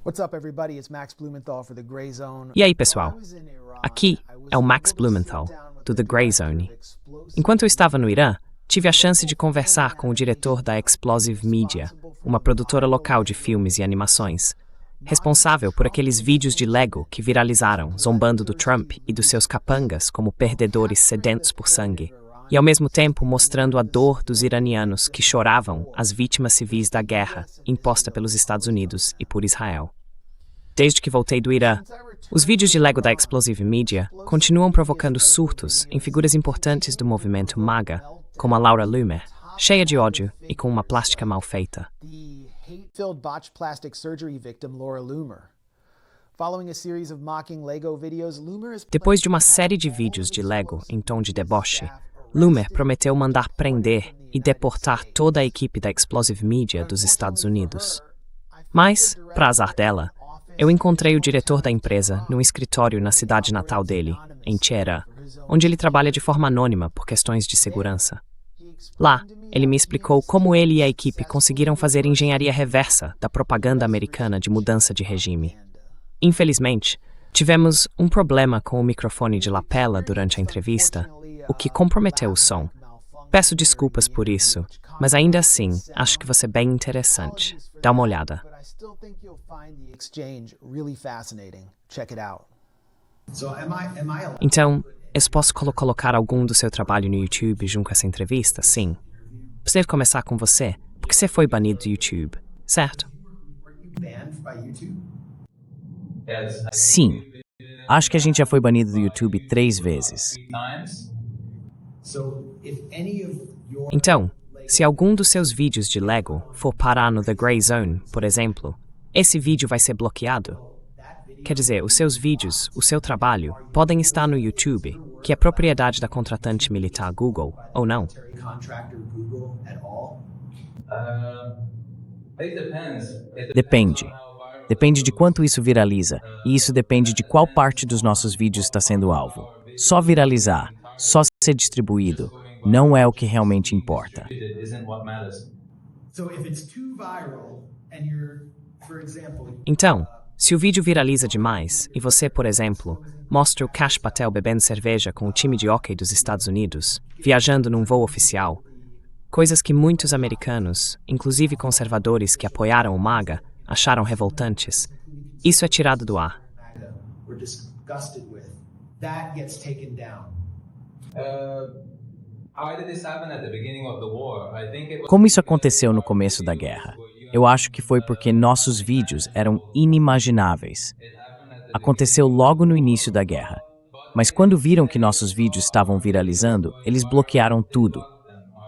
What's up, everybody? It's Max Blumenthal for The Gray Zone. E aí, pessoal? Aqui é o Max Blumenthal, do The Gray Zone. Enquanto eu estava no Irã, tive a chance de conversar com o diretor da Explosive Media, uma produtora local de filmes e animações, responsável por aqueles vídeos de Lego que viralizaram, zombando do Trump e dos seus capangas como perdedores sedentos por sangue, e ao mesmo tempo mostrando a dor dos iranianos que choravam as vítimas civis da guerra imposta pelos Estados Unidos e por Israel. Desde que voltei do Irã, os vídeos de Lego da Explosive Media continuam provocando surtos em figuras importantes do movimento MAGA, como a Laura Loomer, cheia de ódio e com uma plástica mal feita. Hate-filled botched plastic surgery victim Laura Loomer. Following a series of mocking Lego videos, Loomer is... Depois de uma série de vídeos de Lego em tom de deboche, Loomer prometeu mandar prender e deportar toda a equipe da Explosive Media dos Estados Unidos. Mas, para azar dela, eu encontrei o diretor da empresa num escritório na cidade natal dele, em Teherã, onde ele trabalha de forma anônima por questões de segurança. Lá, ele me explicou como ele e a equipe conseguiram fazer engenharia reversa da propaganda americana de mudança de regime. Infelizmente, tivemos um problema com o microfone de lapela durante a entrevista, o que comprometeu o som. Peço desculpas por isso, mas ainda assim, acho que vai ser bem interessante. Dá uma olhada. Então, eu posso colocar algum do seu trabalho no YouTube junto com essa entrevista? Sim. Preciso começar com você, porque você foi banido do YouTube, certo? Sim. Acho que a gente já foi banido do YouTube 3 vezes. Então, se algum dos seus vídeos de Lego for parar no The Gray Zone, por exemplo, esse vídeo vai ser bloqueado. Quer dizer, os seus vídeos, o seu trabalho, podem estar no YouTube, que é propriedade da contratante militar Google, ou não? Depende. Depende de quanto isso viraliza, e isso depende de qual parte dos nossos vídeos está sendo alvo. Só viralizar, só ser distribuído, não é o que realmente importa. Então, se o vídeo viraliza demais e você, por exemplo, mostra o Kash Patel bebendo cerveja com o time de hóquei dos Estados Unidos, viajando num voo oficial, coisas que muitos americanos, inclusive conservadores que apoiaram o MAGA, acharam revoltantes, isso é tirado do ar. Como isso aconteceu no começo da guerra? Eu acho que foi porque nossos vídeos eram inimagináveis. Aconteceu logo no início da guerra. Mas quando viram que nossos vídeos estavam viralizando, eles bloquearam tudo.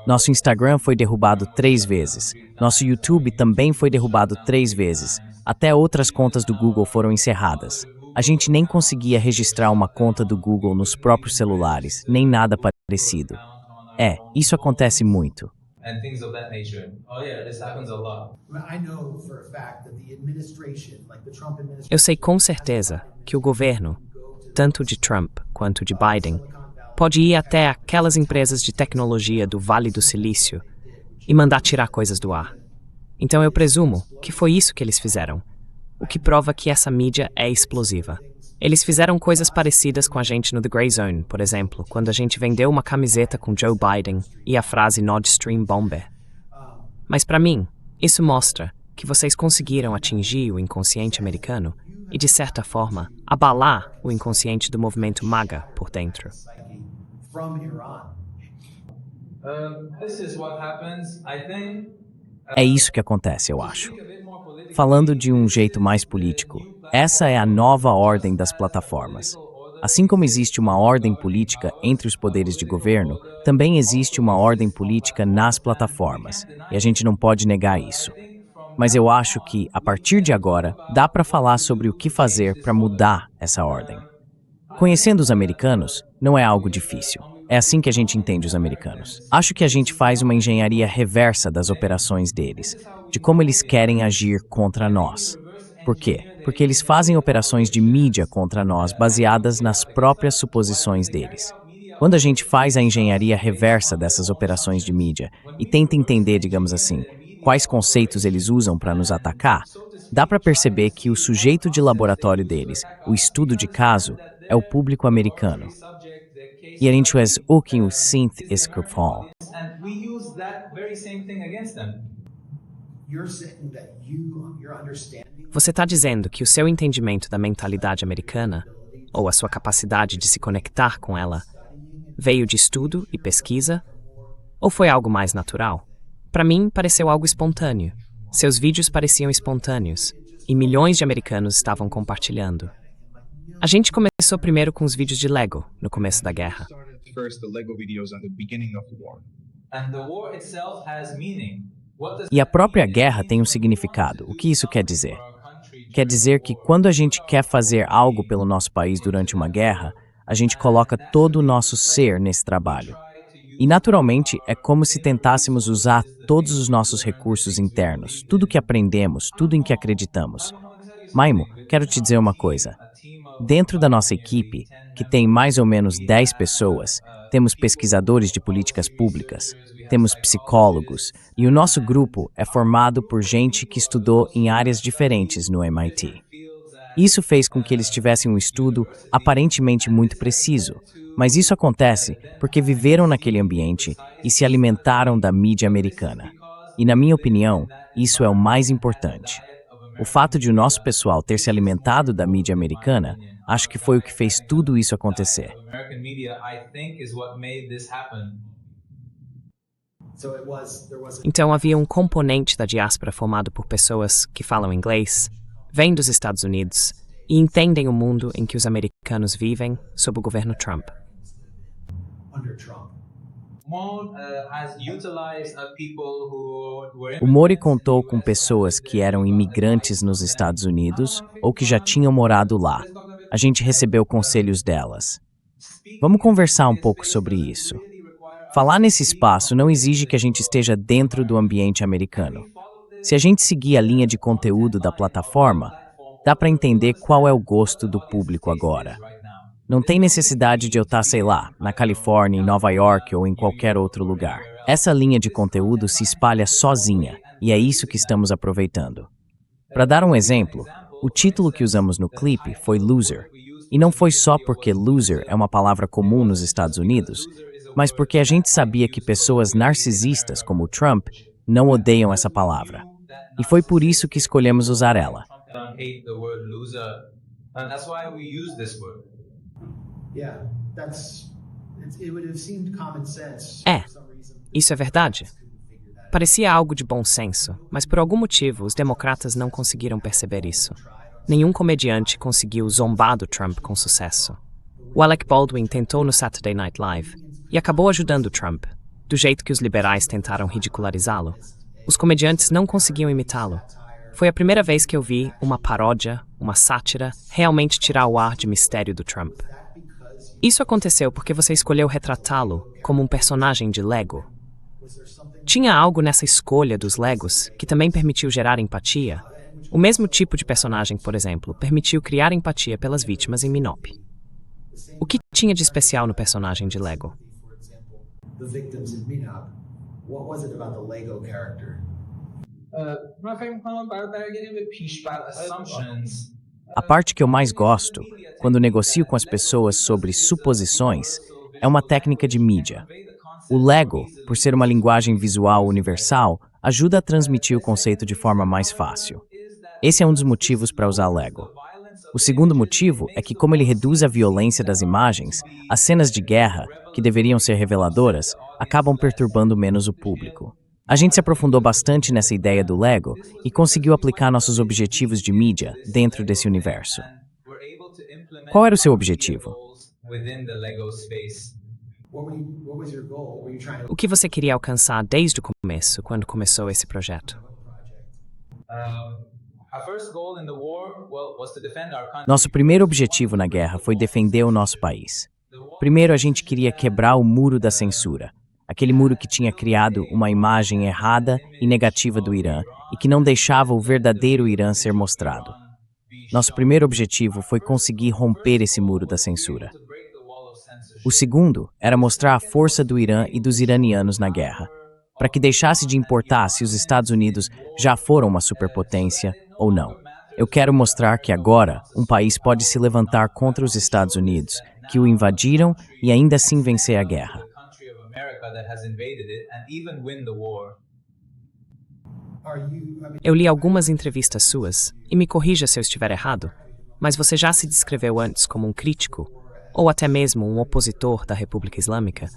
Nosso Instagram foi derrubado 3 vezes. Nosso YouTube também foi derrubado 3 vezes. Até outras contas do Google foram encerradas. A gente nem conseguia registrar uma conta do Google nos próprios celulares, nem nada parecido. Isso acontece muito. Eu sei com certeza que o governo, tanto de Trump quanto de Biden, pode ir até aquelas empresas de tecnologia do Vale do Silício e mandar tirar coisas do ar. Então eu presumo que foi isso que eles fizeram, o que prova que essa mídia é explosiva. Eles fizeram coisas parecidas com a gente no The Gray Zone, por exemplo, quando a gente vendeu uma camiseta com Joe Biden e a frase Nord Stream Bomber. Mas para mim, isso mostra que vocês conseguiram atingir o inconsciente americano e, de certa forma, abalar o inconsciente do movimento MAGA por dentro. É isso que acontece, eu acho. Falando de um jeito mais político, essa é a nova ordem das plataformas. Assim como existe uma ordem política entre os poderes de governo, também existe uma ordem política nas plataformas, e a gente não pode negar isso. Mas eu acho que, a partir de agora, dá para falar sobre o que fazer para mudar essa ordem. Conhecendo os americanos, não é algo difícil. É assim que a gente entende os americanos. Acho que a gente faz uma engenharia reversa das operações deles, de como eles querem agir contra nós. Por quê? Porque eles fazem operações de mídia contra nós baseadas nas próprias suposições deles. Quando a gente faz a engenharia reversa dessas operações de mídia e tenta entender, digamos assim, quais conceitos eles usam para nos atacar, dá para perceber que o sujeito de laboratório deles, o estudo de caso, é o público americano. E a gente faz o que o synth escreveu. And we use that very same thing against them. Você está dizendo que o seu entendimento da mentalidade americana, ou a sua capacidade de se conectar com ela, veio de estudo e pesquisa? Ou foi algo mais natural? Para mim, pareceu algo espontâneo. Seus vídeos pareciam espontâneos, e milhões de americanos estavam compartilhando. A gente começou primeiro com os vídeos de Lego, no começo da guerra. First, the Lego videos at the beginning of the war. And the war itself has meaning. What does E a própria guerra tem um significado. O que isso quer dizer? Quer dizer que quando a gente quer fazer algo pelo nosso país durante uma guerra, a gente coloca todo o nosso ser nesse trabalho. E naturalmente é como se tentássemos usar todos os nossos recursos internos, tudo que aprendemos, tudo em que acreditamos. Maimo, quero te dizer uma coisa. Dentro da nossa equipe, que tem mais ou menos 10 pessoas, temos pesquisadores de políticas públicas, temos psicólogos, e o nosso grupo é formado por gente que estudou em áreas diferentes no MIT. Isso fez com que eles tivessem um estudo aparentemente muito preciso, mas isso acontece porque viveram naquele ambiente e se alimentaram da mídia americana. E, na minha opinião, isso é o mais importante. O fato de o nosso pessoal ter se alimentado da mídia americana, acho que foi o que fez tudo isso acontecer. American media, I think, is what made this happen. Então havia um componente da diáspora formado por pessoas que falam inglês, vêm dos Estados Unidos e entendem o mundo em que os americanos vivem sob o governo Trump. Has utilized people who were O Mori contou com pessoas que eram imigrantes nos Estados Unidos ou que já tinham morado lá. A gente recebeu conselhos delas. Vamos conversar um pouco sobre isso. Falar nesse espaço não exige que a gente esteja dentro do ambiente americano. Se a gente seguir a linha de conteúdo da plataforma, dá para entender qual é o gosto do público agora. Não tem necessidade de eu estar, sei lá, na Califórnia, em Nova York ou em qualquer outro lugar. Essa linha de conteúdo se espalha sozinha, e é isso que estamos aproveitando. Para dar um exemplo, o título que usamos no clipe foi Loser. E não foi só porque loser é uma palavra comum nos Estados Unidos, mas porque a gente sabia que pessoas narcisistas como o Trump não odeiam essa palavra. E foi por isso que escolhemos usar ela. hate the word loser, and that's why we use this word. Isso é verdade. Parecia algo de bom senso, mas por algum motivo os democratas não conseguiram perceber isso. Nenhum comediante conseguiu zombar do Trump com sucesso. O Alec Baldwin tentou no Saturday Night Live e acabou ajudando o Trump, do jeito que os liberais tentaram ridicularizá-lo. Os comediantes não conseguiam imitá-lo. Foi a primeira vez que eu vi uma paródia, uma sátira, realmente tirar o ar de mistério do Trump. Isso aconteceu porque você escolheu retratá-lo como um personagem de Lego. Tinha algo nessa escolha dos Legos que também permitiu gerar empatia. O mesmo tipo de personagem, por exemplo, permitiu criar empatia pelas vítimas em Minop. O que tinha de especial no personagem de Lego? Assumptions. A parte que eu mais gosto, quando negocio com as pessoas sobre suposições, é uma técnica de mídia. O Lego, por ser uma linguagem visual universal, ajuda a transmitir o conceito de forma mais fácil. Esse é um dos motivos para usar Lego. O segundo motivo é que, como ele reduz a violência das imagens, as cenas de guerra, que deveriam ser reveladoras, acabam perturbando menos o público. A gente se aprofundou bastante nessa ideia do Lego e conseguiu aplicar nossos objetivos de mídia dentro desse universo. Qual era o seu objetivo? O que você queria alcançar desde o começo, quando começou esse projeto? Nosso primeiro objetivo na guerra foi defender o nosso país. Primeiro, a gente queria quebrar o muro da censura, aquele muro que tinha criado uma imagem errada e negativa do Irã e que não deixava o verdadeiro Irã ser mostrado. Nosso primeiro objetivo foi conseguir romper esse muro da censura. O segundo era mostrar a força do Irã e dos iranianos na guerra, para que deixasse de importar se os Estados Unidos já foram uma superpotência ou não. Eu quero mostrar que agora um país pode se levantar contra os Estados Unidos, que o invadiram e ainda assim vencer a guerra. Eu li algumas entrevistas suas, e me corrija se eu estiver errado, mas você já se descreveu antes como um crítico, ou até mesmo um opositor da República Islâmica,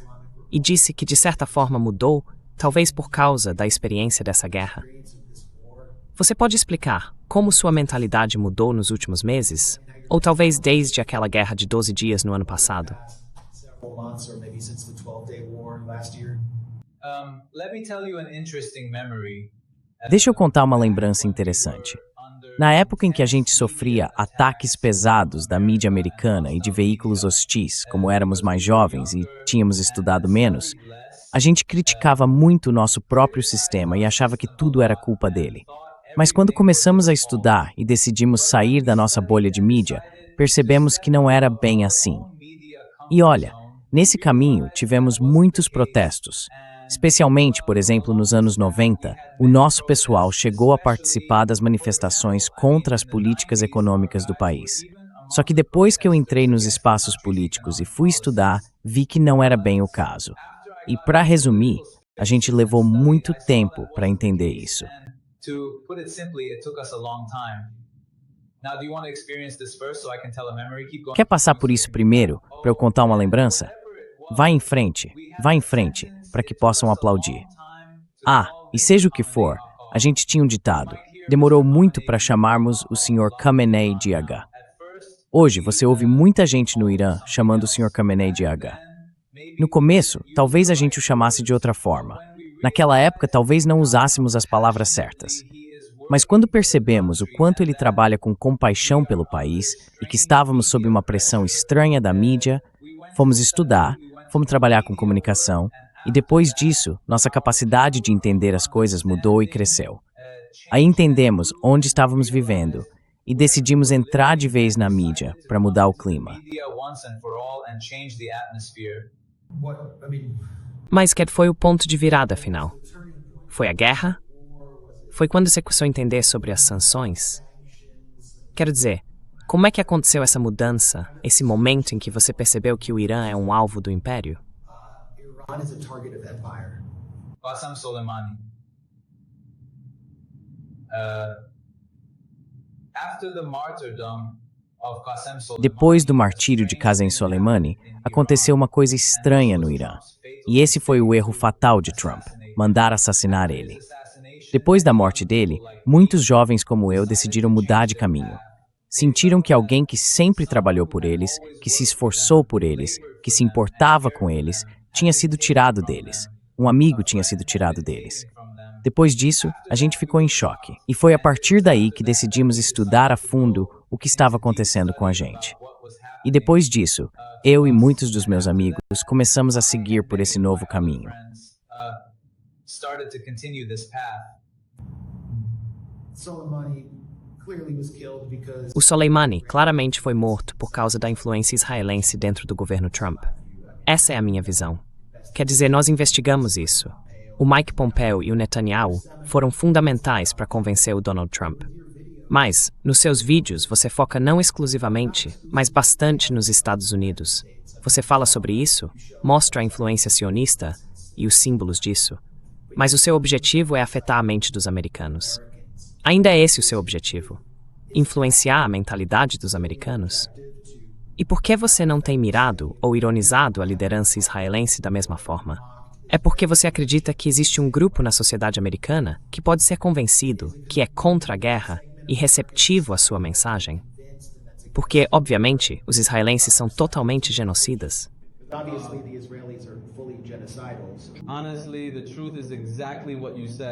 e disse que de certa forma mudou, talvez por causa da experiência dessa guerra. Você pode explicar como sua mentalidade mudou nos últimos meses? Ou talvez desde aquela guerra de 12 dias no ano passado? Deixa eu contar uma lembrança interessante. Na época em que a gente sofria ataques pesados da mídia americana e de veículos hostis, como éramos mais jovens e tínhamos estudado menos, a gente criticava muito o nosso próprio sistema e achava que tudo era culpa dele. Mas quando começamos a estudar e decidimos sair da nossa bolha de mídia, percebemos que não era bem assim. E olha, nesse caminho tivemos muitos protestos. Especialmente, por exemplo, nos anos 90, o nosso pessoal chegou a participar das manifestações contra as políticas econômicas do país. Só que depois que eu entrei nos espaços políticos e fui estudar, vi que não era bem o caso. E para resumir, a gente levou muito tempo para entender isso. Quer passar por isso primeiro, para eu contar uma lembrança? Vai em frente, para que possam aplaudir. Ah, e seja o que for, a gente tinha um ditado. Demorou muito para chamarmos o Sr. Khamenei de Agha. Hoje você ouve muita gente no Irã chamando o Sr. Khamenei de Agha. No começo, talvez a gente o chamasse de outra forma. Naquela época, talvez não usássemos as palavras certas. Mas quando percebemos o quanto ele trabalha com compaixão pelo país e que estávamos sob uma pressão estranha da mídia, fomos estudar, fomos trabalhar com comunicação, e depois disso, nossa capacidade de entender as coisas mudou e cresceu. Aí entendemos onde estávamos vivendo e decidimos entrar de vez na mídia para mudar o clima. Mas que foi o ponto de virada final? Foi a guerra? Foi quando você começou a entender sobre as sanções? Quero dizer, como é que aconteceu essa mudança, esse momento em que você percebeu que o Irã é um alvo do império? Qasem Soleimani. After the martyrdom of Qasem Soleimani, Depois do martírio de Qasem Soleimani, aconteceu uma coisa estranha no Irã. E esse foi o erro fatal de Trump, mandar assassinar ele. Depois da morte dele, muitos jovens como eu decidiram mudar de caminho. Sentiram que alguém que sempre trabalhou por eles, que se esforçou por eles, que se importava com eles, tinha sido tirado deles. Um amigo tinha sido tirado deles. Depois disso, a gente ficou em choque. E foi a partir daí que decidimos estudar a fundo o que estava acontecendo com a gente. E depois disso, eu e muitos dos meus amigos começamos a seguir por esse novo caminho. O Soleimani claramente foi morto por causa da influência israelense dentro do governo Trump. Essa é a minha visão. Quer dizer, nós investigamos isso. O Mike Pompeo e o Netanyahu foram fundamentais para convencer o Donald Trump. Mas, nos seus vídeos, você foca não exclusivamente, mas bastante nos Estados Unidos. Você fala sobre isso, mostra a influência sionista e os símbolos disso. Mas o seu objetivo é afetar a mente dos americanos. Ainda é esse o seu objetivo? Influenciar a mentalidade dos americanos? E por que você não tem mirado ou ironizado a liderança israelense da mesma forma? É porque você acredita que existe um grupo na sociedade americana que pode ser convencido que é contra a guerra e receptivo à sua mensagem? Porque, obviamente, os israelenses são totalmente genocidas.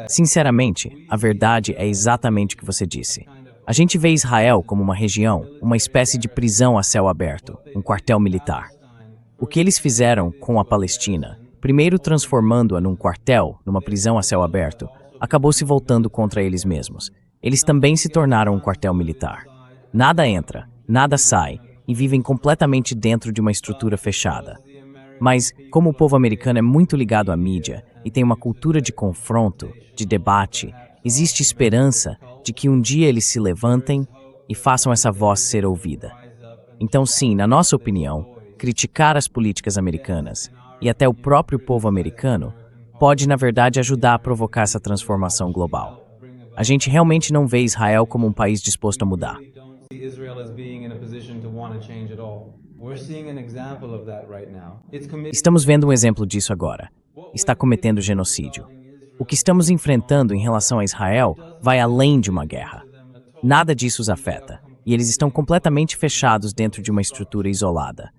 Sinceramente, a verdade é exatamente o que você disse. A gente vê Israel como uma região, uma espécie de prisão a céu aberto, um quartel militar. O que eles fizeram com a Palestina, primeiro transformando-a num quartel, numa prisão a céu aberto, acabou se voltando contra eles mesmos. Eles também se tornaram um quartel militar. Nada entra, nada sai, e vivem completamente dentro de uma estrutura fechada. Mas, como o povo americano é muito ligado à mídia e tem uma cultura de confronto, de debate, existe esperança de que um dia eles se levantem e façam essa voz ser ouvida. Então, sim, na nossa opinião, criticar as políticas americanas e até o próprio povo americano pode, na verdade, ajudar a provocar essa transformação global. A gente realmente não vê Israel como um país disposto a mudar. Estamos vendo um exemplo disso agora. Está cometendo genocídio. O que estamos enfrentando em relação a Israel vai além de uma guerra. Nada disso os afeta, e eles estão completamente fechados dentro de uma estrutura isolada.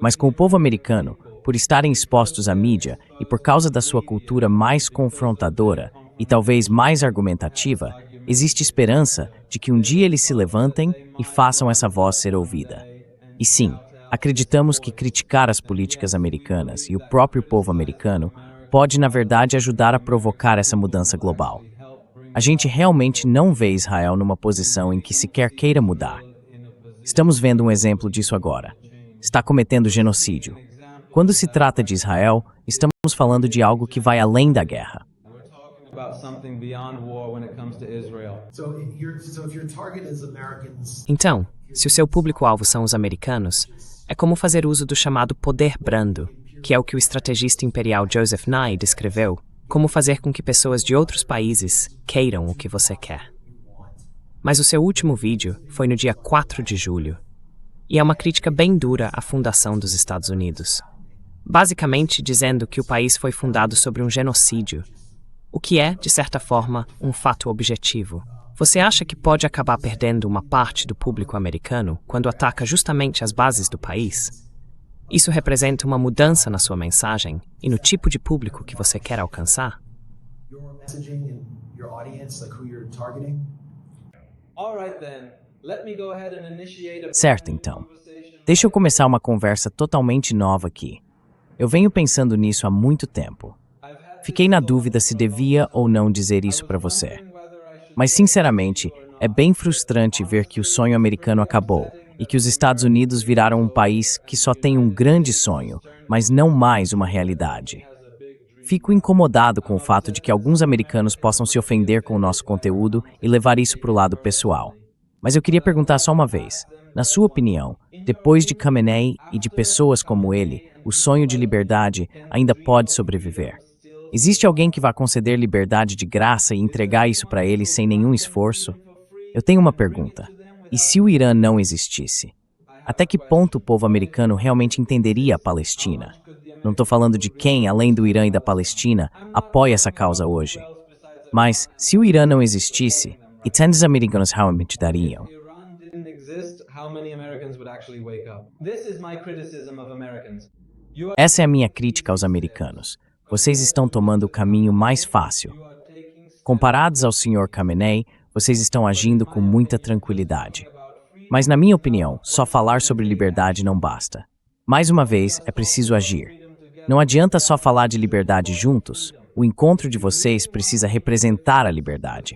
Mas com o povo americano, por estarem expostos à mídia e por causa da sua cultura mais confrontadora e talvez mais argumentativa, existe esperança de que um dia eles se levantem e façam essa voz ser ouvida. E sim, acreditamos que criticar as políticas americanas e o próprio povo americano pode, na verdade, ajudar a provocar essa mudança global. A gente realmente não vê Israel numa posição em que sequer queira mudar. Estamos vendo um exemplo disso agora. Está cometendo genocídio. Quando se trata de Israel, estamos falando de algo que vai além da guerra. Então, se o seu público-alvo são os americanos, é como fazer uso do chamado poder brando, que é o que o estrategista imperial Joseph Nye descreveu como fazer com que pessoas de outros países queiram o que você quer. Mas o seu último vídeo foi no dia 4 de julho, e é uma crítica bem dura à fundação dos Estados Unidos, basicamente dizendo que o país foi fundado sobre um genocídio, o que é, de certa forma, um fato objetivo. Você acha que pode acabar perdendo uma parte do público americano quando ataca justamente as bases do país? Isso representa uma mudança na sua mensagem e no tipo de público que você quer alcançar? Certo, então. Deixa eu começar uma conversa totalmente nova aqui. Eu venho pensando nisso há muito tempo. Fiquei na dúvida se devia ou não dizer isso para você. Mas, sinceramente, é bem frustrante ver que o sonho americano acabou e que os Estados Unidos viraram um país que só tem um grande sonho, mas não mais uma realidade. Fico incomodado com o fato de que alguns americanos possam se ofender com o nosso conteúdo e levar isso para o lado pessoal. Mas eu queria perguntar só uma vez, na sua opinião, depois de Khamenei e de pessoas como ele, o sonho de liberdade ainda pode sobreviver? Existe alguém que vá conceder liberdade de graça e entregar isso para eles sem nenhum esforço? Eu tenho uma pergunta. E se o Irã não existisse? Até que ponto o povo americano realmente entenderia a Palestina? Não estou falando de quem, além do Irã e da Palestina, apoia essa causa hoje. Mas, se o Irã não existisse, e tantos americanos realmente dariam? Essa é a minha crítica aos americanos. Vocês estão tomando o caminho mais fácil. Comparados ao Sr. Khamenei, vocês estão agindo com muita tranquilidade. Mas, na minha opinião, só falar sobre liberdade não basta. Mais uma vez, é preciso agir. Não adianta só falar de liberdade juntos. O encontro de vocês precisa representar a liberdade.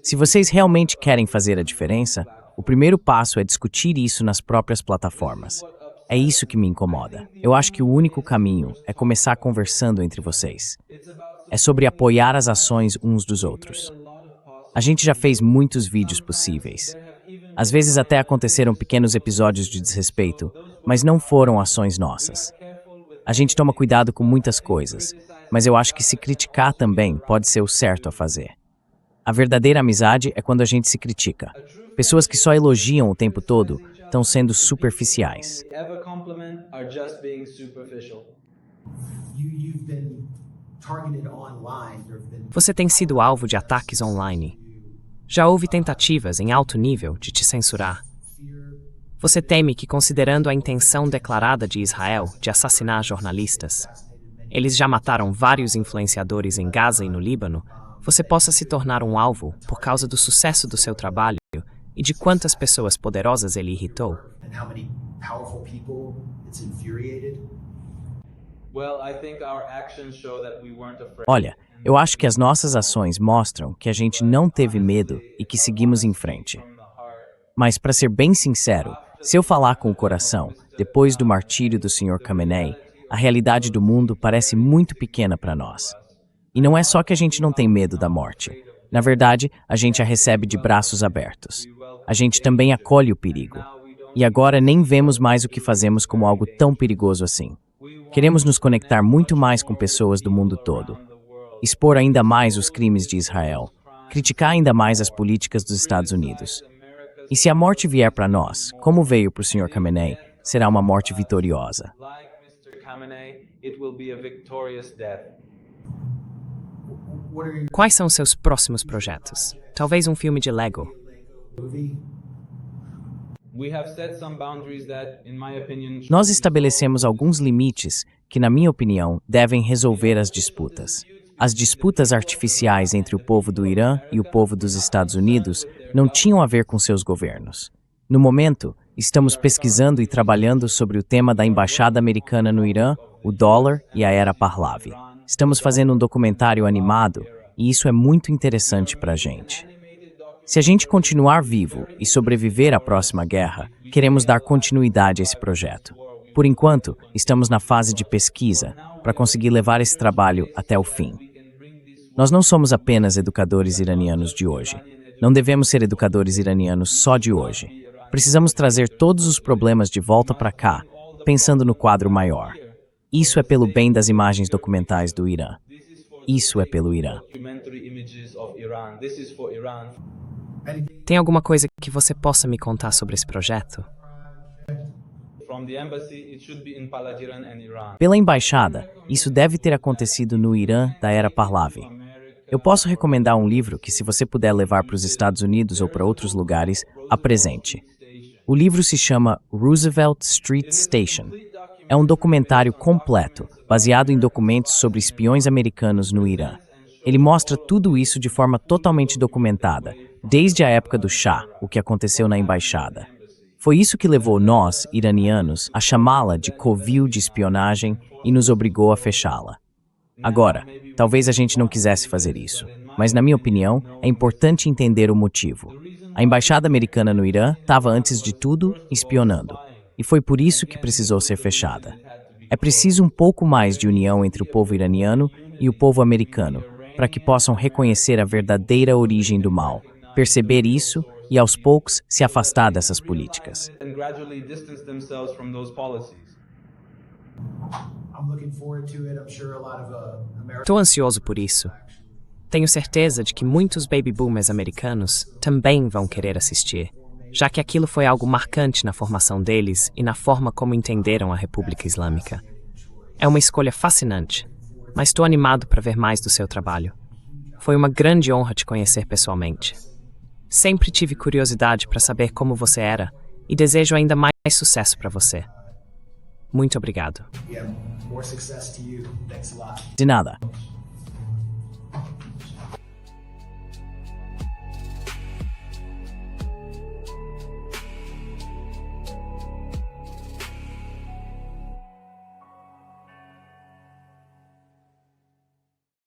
Se vocês realmente querem fazer a diferença, o primeiro passo é discutir isso nas próprias plataformas. É isso que me incomoda. Eu acho que o único caminho é começar conversando entre vocês. É sobre apoiar as ações uns dos outros. A gente já fez muitos vídeos possíveis. Às vezes até aconteceram pequenos episódios de desrespeito, mas não foram ações nossas. A gente toma cuidado com muitas coisas, mas eu acho que se criticar também pode ser o certo a fazer. A verdadeira amizade é quando a gente se critica. Pessoas que só elogiam o tempo todo estão sendo superficiais. Você tem sido alvo de ataques online. Já houve tentativas em alto nível de te censurar. Você teme que, considerando a intenção declarada de Israel de assassinar jornalistas, eles já mataram vários influenciadores em Gaza e no Líbano, você possa se tornar um alvo por causa do sucesso do seu trabalho e de quantas pessoas poderosas ele irritou? Olha, eu acho que as nossas ações mostram que a gente não teve medo e que seguimos em frente. Mas, para ser bem sincero, se eu falar com o coração, depois do martírio do Sr. Khamenei, a realidade do mundo parece muito pequena para nós. E não é só que a gente não tem medo da morte. Na verdade, a gente a recebe de braços abertos. A gente também acolhe o perigo. E agora nem vemos mais o que fazemos como algo tão perigoso assim. Queremos nos conectar muito mais com pessoas do mundo todo. Expor ainda mais os crimes de Israel. Criticar ainda mais as políticas dos Estados Unidos. E se a morte vier para nós, como veio para o Sr. Khamenei, será uma morte vitoriosa. Quais são seus próximos projetos? Talvez um filme de Lego. Nós estabelecemos alguns limites que, na minha opinião, devem resolver as disputas. As disputas artificiais entre o povo do Irã e o povo dos Estados Unidos não tinham a ver com seus governos. No momento, estamos pesquisando e trabalhando sobre o tema da embaixada americana no Irã, o dólar e a era Pahlavi. Estamos fazendo um documentário animado e isso é muito interessante para a gente. Se a gente continuar vivo e sobreviver à próxima guerra, queremos dar continuidade a esse projeto. Por enquanto, estamos na fase de pesquisa para conseguir levar esse trabalho até o fim. Nós não somos apenas educadores iranianos de hoje. Não devemos ser educadores iranianos só de hoje. Precisamos trazer todos os problemas de volta para cá, pensando no quadro maior. Isso é pelo bem das imagens documentais do Irã. Isso é pelo Irã. Tem alguma coisa que você possa me contar sobre esse projeto? Pela embaixada, isso deve ter acontecido no Irã da era Pahlavi. Eu posso recomendar um livro que, se você puder levar para os Estados Unidos ou para outros lugares, apresente. O livro se chama Roosevelt Street Station. É um documentário completo, baseado em documentos sobre espiões americanos no Irã. Ele mostra tudo isso de forma totalmente documentada, desde a época do Shah, o que aconteceu na embaixada. Foi isso que levou nós, iranianos, a chamá-la de covil de espionagem e nos obrigou a fechá-la. Agora, talvez a gente não quisesse fazer isso, mas na minha opinião, é importante entender o motivo. A embaixada americana no Irã estava, antes de tudo, espionando, e foi por isso que precisou ser fechada. É preciso um pouco mais de união entre o povo iraniano e o povo americano, para que possam reconhecer a verdadeira origem do mal, perceber isso e, aos poucos, se afastar dessas políticas. Estou ansioso por isso. Tenho certeza de que muitos baby boomers americanos também vão querer assistir, já que aquilo foi algo marcante na formação deles e na forma como entenderam a República Islâmica. É uma escolha fascinante, mas estou animado para ver mais do seu trabalho. Foi uma grande honra te conhecer pessoalmente. Sempre tive curiosidade para saber como você era e desejo ainda mais sucesso para você. Muito obrigado. De nada.